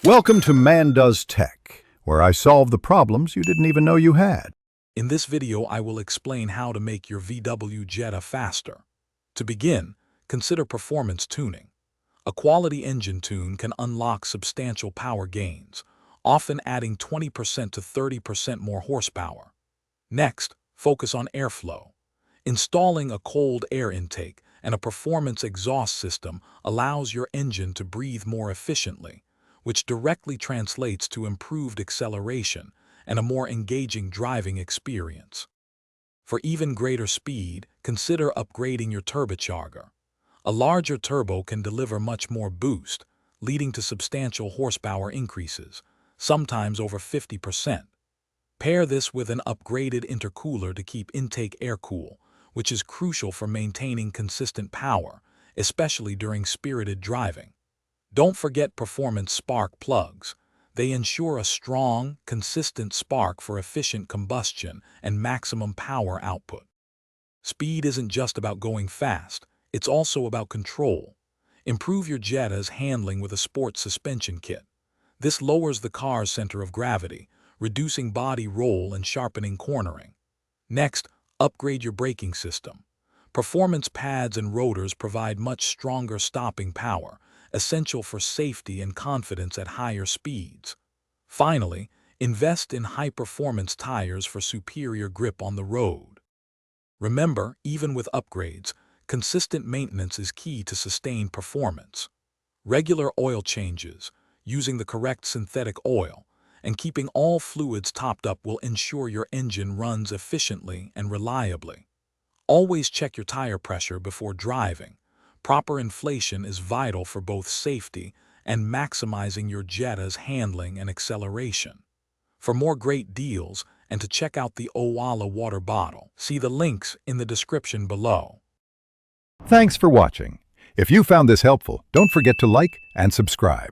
Welcome to Man Does Tech, where I solve the problems you didn't even know you had. In this video, I will explain how to make your VW Jetta faster. To begin, consider performance tuning. A quality engine tune can unlock substantial power gains, often adding 20% to 30% more horsepower. Next, focus on airflow. Installing a cold air intake and a performance exhaust system allows your engine to breathe more efficiently, which directly translates to improved acceleration and a more engaging driving experience. For even greater speed, consider upgrading your turbocharger. A larger turbo can deliver much more boost, leading to substantial horsepower increases, sometimes over 50%. Pair this with an upgraded intercooler to keep intake air cool, which is crucial for maintaining consistent power, especially during spirited driving. Don't forget performance spark plugs. They ensure a strong, consistent spark for efficient combustion and maximum power output. Speed isn't just about going fast, it's also about control. Improve your Jetta's handling with a sport suspension kit. This lowers the car's center of gravity, reducing body roll and sharpening cornering. Next, upgrade your braking system. Performance pads and rotors provide much stronger stopping power, essential for safety and confidence at higher speeds. Finally, invest in high-performance tires for superior grip on the road. Remember, even with upgrades, consistent maintenance is key to sustained performance. Regular oil changes, using the correct synthetic oil, and keeping all fluids topped up will ensure your engine runs efficiently and reliably. Always check your tire pressure before driving. Proper inflation is vital for both safety and maximizing your Jetta's handling and acceleration. For more great deals and to check out the Owala water bottle, see the links in the description below. Thanks for watching. If you found this helpful, don't forget to like and subscribe.